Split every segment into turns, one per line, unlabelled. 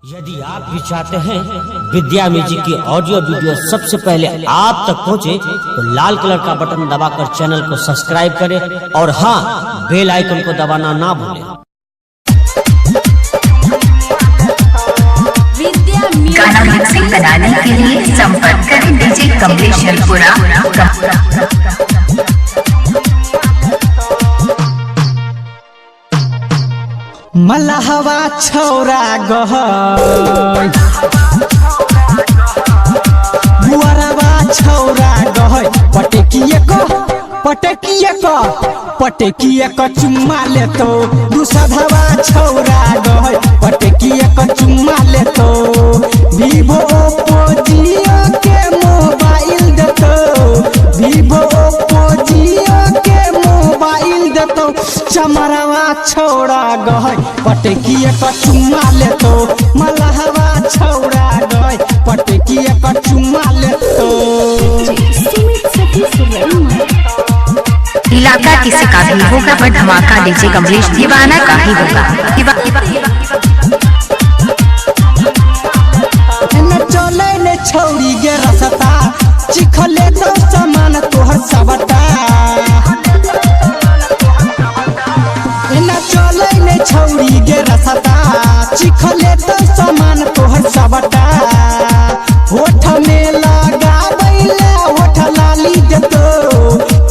यदि आप भी चाहते हैं विद्या म्यूजिक की ऑडियो वीडियो सबसे पहले आप तक पहुंचे तो लाल कलर का बटन दबाकर चैनल को सब्सक्राइब करें और हाँ, बेल आइकन को दबाना ना भूलें।
गाना मिक्सिंग बनाने के लिए संपर्क करें डीजे कमलेश्वरपुरा।
मलहवा छौरा गहय बुआरवा छौरा गहय पटकिए को चुम्मा लेतो दूसधवा छौरा गहय पटकिए को चुम्मा लेतो वीवो ओप्पो जियो के मोबाइल देतो वीवो ओप्पो जियो के मोबाइल देतो चमरवा छौरा गहय पटकिए को चुम्मा लेतो मलहवा छौरा गहय पटकिए को चुम्मा लेतो।
इलाका किसी का भी होगा पर धमाका डीजे कमलेश दीवाना का ही होगा।
चले ने छौरी गे रसता चिखले तो सामान तोहर सबटा चले ने छौरी गे रसता चिखले तो सामान तोहर सबटा होठ में लगाबैला होठ लाली देतो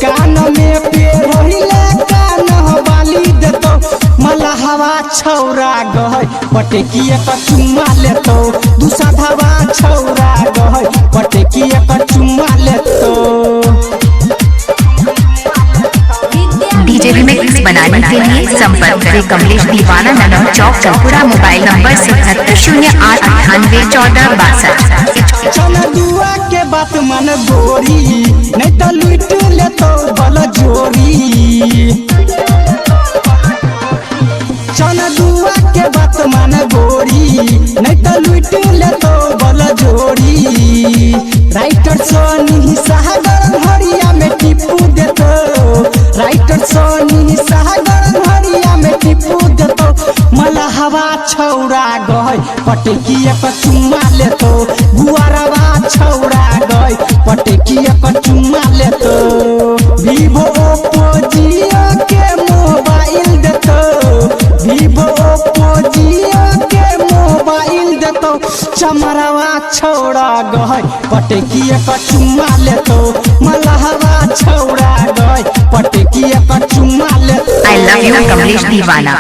कान में पेरहिले कान वाली देतो मलहवा छौरा गहय पटकिए को चुम्मा लेतो दूसधवा छौरा गहय पटकिए को चुम्मा लेतो।
डीजे रिमिक्स बनाने के लिए संपर्क करें कमलेश दीवाना ननौ चौक चौपुरा। Mobile number 7708981462।
चना दुआ के बात मन गोरी नहीं तो लूट लेतो बल जोरी चना दुआ के बात मन गोरी नहीं तो लूट लेतो बल जोरी राइटर सोनी सागर हरिया में टिप्पू देतो राइटर सोनी सागर हरिया में टिप्पू देतो मलहवा छौरा गहय पटकिए को चुम्मा लेतो बुआरवा छौरा गहय पटकिए को चुम्मा लेतो वीवो ओप्पो जियो के मोबाइल देतो वीवो ओप्पो जियो के मोबाइल देतो चमरवा छौरा गहय पटकिए को चुम्मा लेतो मलहवा छौरा गहय पटकिए को चुम्मा लेतो।
I love you कमलेश दीवाना।